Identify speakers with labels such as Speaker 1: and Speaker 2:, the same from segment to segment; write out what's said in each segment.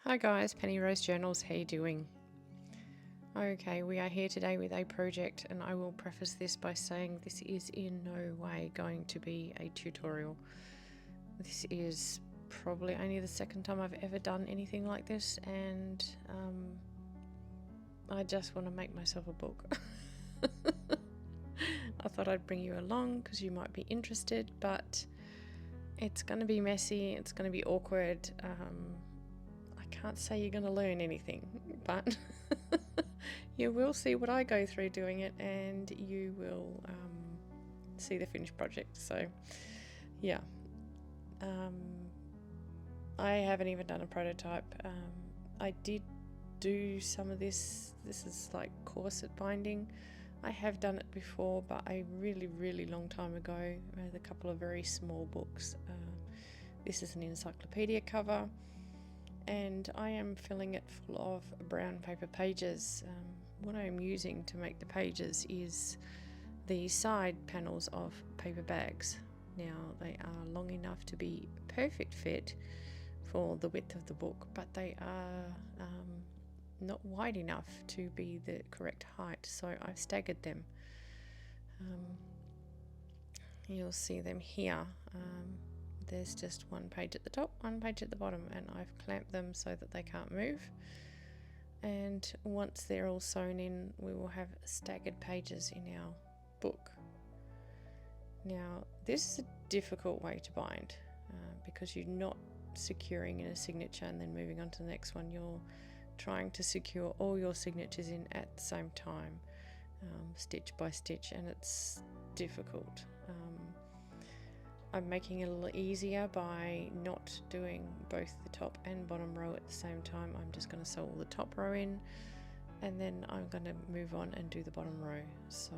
Speaker 1: Hi guys, Penny Rose Journals, how you doing? Okay, we are here today with a project, and I will preface this by saying this is in no way going to be a tutorial. This is probably only the second time I've ever done anything like this, and I just want to make myself a book. I thought I'd bring you along because you might be interested, but it's going to be messy, it's going to be awkward. I can't say you're going to learn anything, but you will see what I go through doing it, and you will see the finished project. So yeah, I haven't even done a prototype. I did do some of this. This is like corset binding. I have done it before, but a really long time ago with a couple of very small books. This is an encyclopedia cover, and I am filling it full of brown paper pages. What I am using to make the pages is the side panels of paper bags. Now they are long enough to be perfect fit for the width of the book, but they are not wide enough to be the correct height, so I've staggered them. You'll see them here. There's just one page at the top, one page at the bottom, and I've clamped them so that they can't move. And once they're all sewn in, we will have staggered pages in our book. Now, this is a difficult way to bind because you're not securing in a signature and then moving on to the next one. You're trying to secure all your signatures in at the same time, stitch by stitch, and it's difficult. I'm making it a little easier by not doing both the top and bottom row at the same time. I'm just going to sew all the top row in, and then I'm going to move on and do the bottom row. So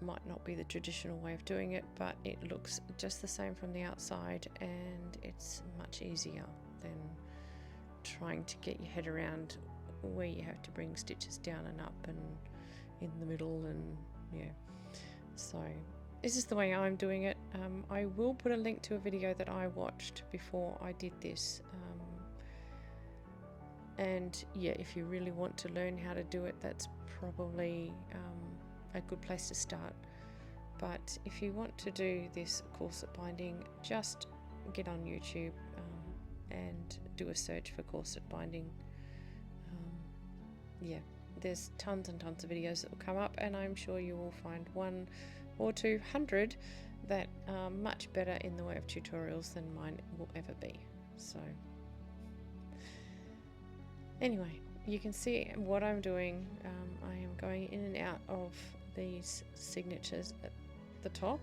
Speaker 1: might not be the traditional way of doing it, but it looks just the same from the outside, and it's much easier than trying to get your head around where you have to bring stitches down and up and in the middle, and yeah. So this is the way I'm doing it. I will put a link to a video that I watched before I did this, and yeah, if you really want to learn how to do it, that's probably a good place to start. But if you want to do this corset binding, just get on YouTube and do a search for corset binding. Yeah, there's tons and tons of videos that will come up, and I'm sure you will find 100 or 200 that are much better in the way of tutorials than mine will ever be. So anyway, you can see what I'm doing. I am going in and out of these signatures at the top,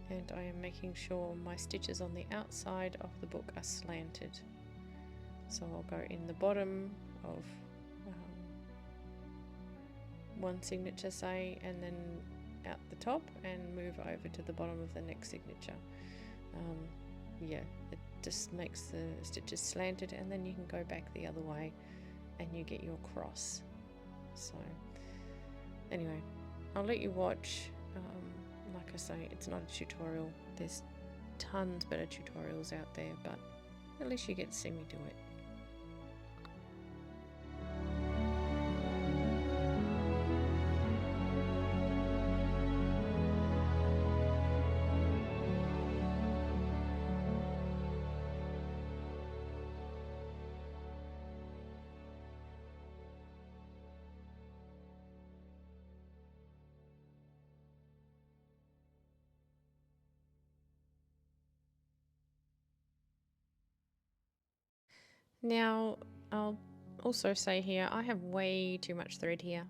Speaker 1: and I am making sure my stitches on the outside of the book are slanted. So I'll go in the bottom of one signature, say, and then out the top and move over to the bottom of the next signature. Yeah, it just makes the stitches slanted, and then you can go back the other way and you get your cross. So anyway, I'll let you watch. Like I say, it's not a tutorial. There's tons better tutorials out there, but at least you get to see me do it. Now, I'll also say here, I have way too much thread here.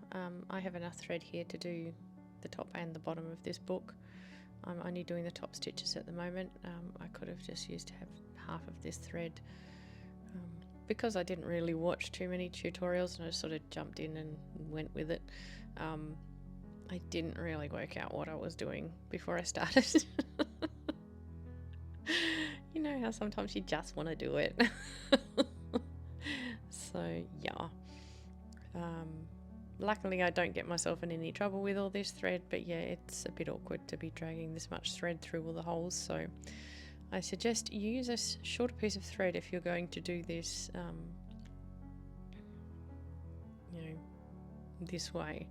Speaker 1: I have enough thread here to do the top and the bottom of this book. I'm only doing the top stitches at the moment. I could have just used half of this thread. Because I didn't really watch too many tutorials and I just sort of jumped in and went with it, I didn't really work out what I was doing before I started. You know how sometimes you just want to do it. So yeah, luckily I don't get myself in any trouble with all this thread, but yeah, it's a bit awkward to be dragging this much thread through all the holes, so I suggest you use a shorter piece of thread if you're going to do this, you know, this way.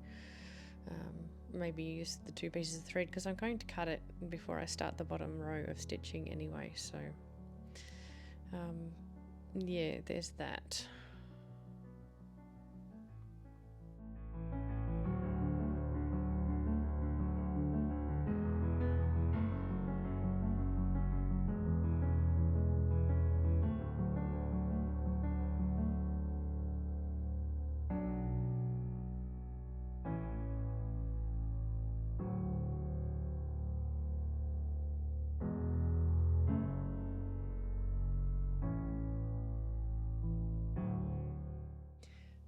Speaker 1: Maybe use the 2 pieces of thread, because I'm going to cut it before I start the bottom row of stitching anyway, so yeah, there's that.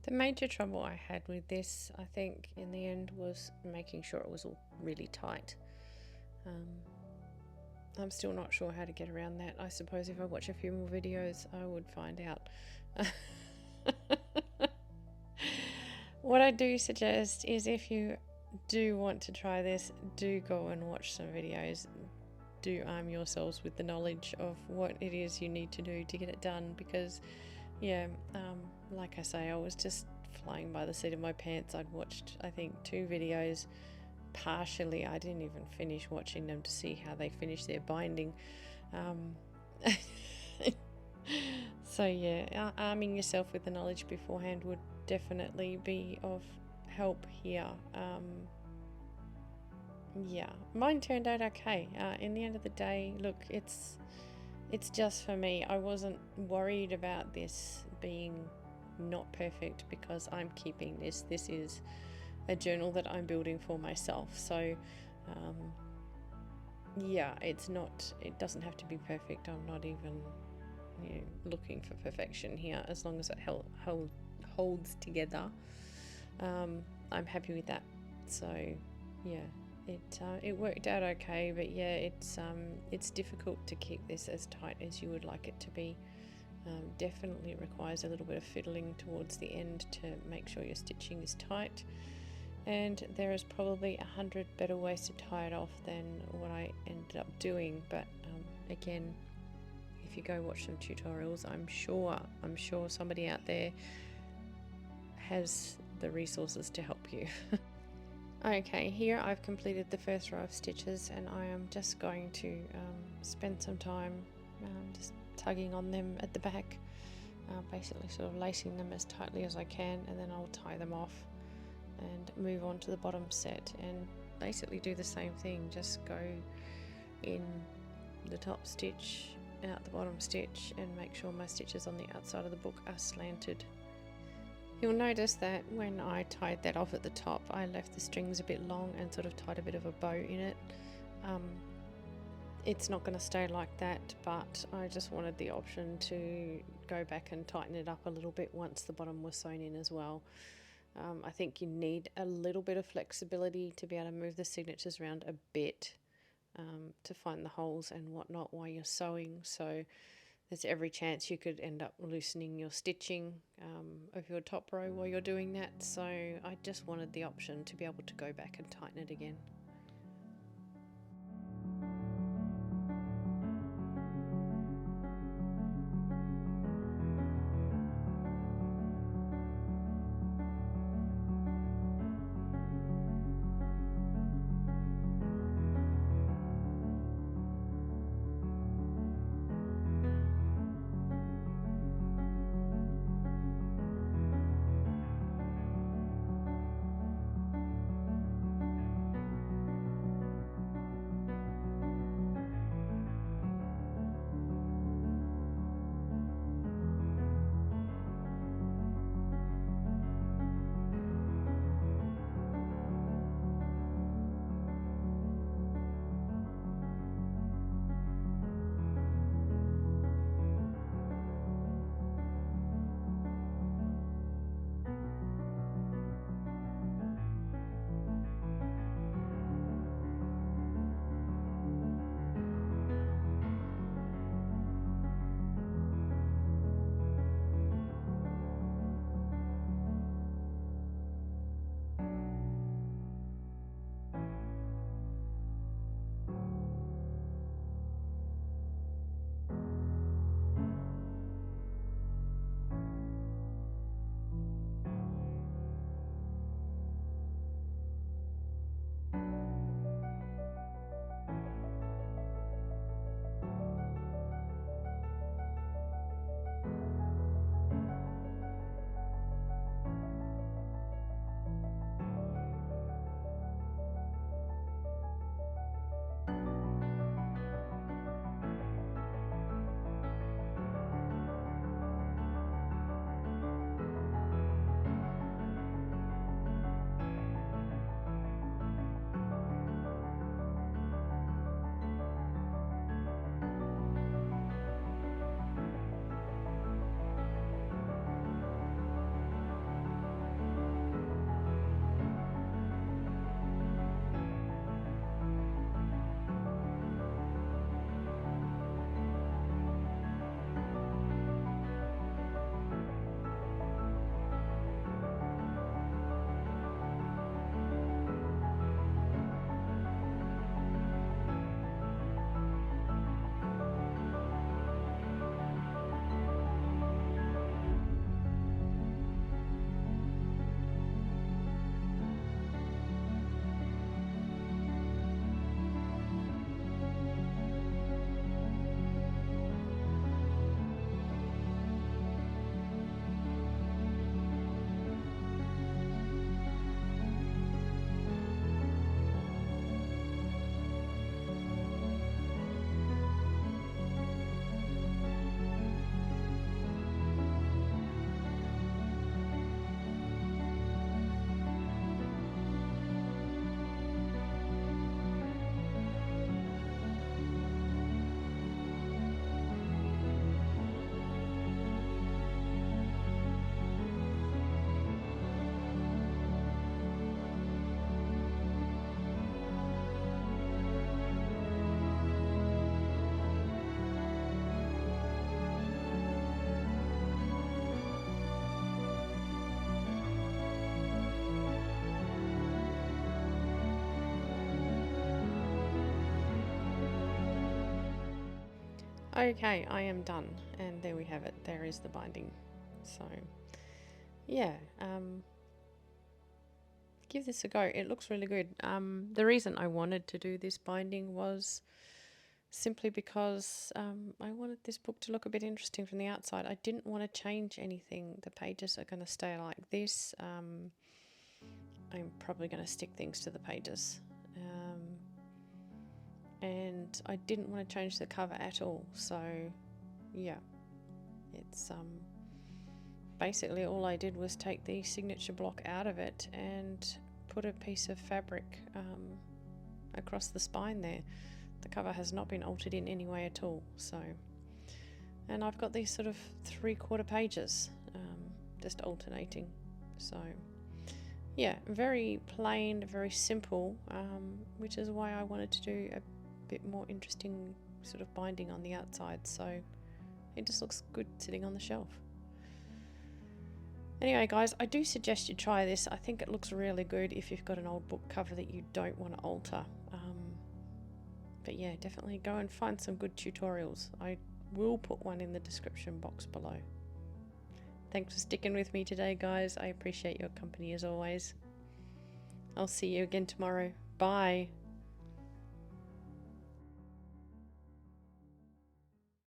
Speaker 1: The major trouble I had with this, I think, in the end, was making sure it was all really tight. I'm still not sure how to get around that. I suppose if I watch a few more videos, I would find out. What I do suggest is, if you do want to try this, do go and watch some videos. Do arm yourselves with the knowledge of what it is you need to do to get it done, because yeah, like I say, I was just flying by the seat of my pants. I'd watched, I think, 2 videos partially. I didn't even finish watching them to see how they finish their binding. So yeah, arming yourself with the knowledge beforehand would definitely be of help here. Yeah, mine turned out okay. In the end of the day, look, it's just for me. I wasn't worried about this being not perfect, because I'm keeping this. This is a journal that I'm building for myself. So yeah, it doesn't have to be perfect. I'm not even, you know, looking for perfection here. As long as it holds together, I'm happy with that. So yeah, it worked out okay, but yeah, it's difficult to keep this as tight as you would like it to be. Definitely requires a little bit of fiddling towards the end to make sure your stitching is tight, and there is probably 100 better ways to tie it off than what I ended up doing. But again, if you go watch some tutorials, I'm sure somebody out there has the resources to help you. Okay, here I've completed the first row of stitches, and I am just going to spend some time just tugging on them at the back, basically sort of lacing them as tightly as I can, and then I'll tie them off and move on to the bottom set and basically do the same thing. Just go in the top stitch, out the bottom stitch, and make sure my stitches on the outside of the book are slanted. You'll notice that when I tied that off at the top, I left the strings a bit long and sort of tied a bit of a bow in it. It's not going to stay like that, but I just wanted the option to go back and tighten it up a little bit once the bottom was sewn in as well. I think you need a little bit of flexibility to be able to move the signatures around a bit, to find the holes and whatnot while you're sewing. So there's every chance you could end up loosening your stitching of your top row while you're doing that. So I just wanted the option to be able to go back and tighten it again. Okay, I am done, and there we have it. There is the binding. So yeah, give this a go. It looks really good. The reason I wanted to do this binding was simply because I wanted this book to look a bit interesting from the outside. I didn't want to change anything. The pages are going to stay like this. I'm probably going to stick things to the pages. And I didn't want to change the cover at all. So yeah, it's basically all I did was take the signature block out of it and put a piece of fabric across the spine there. The cover has not been altered in any way at all. So, and I've got these sort of 3/4 pages just alternating. So yeah, very plain, very simple, which is why I wanted to do a bit more interesting sort of binding on the outside. So it just looks good sitting on the shelf. Anyway guys, I do suggest you try this. I think it looks really good if you've got an old book cover that you don't want to alter. But yeah, definitely go and find some good tutorials. I will put one in the description box below. Thanks for sticking with me today guys. I appreciate your company as always. I'll see you again tomorrow. Bye.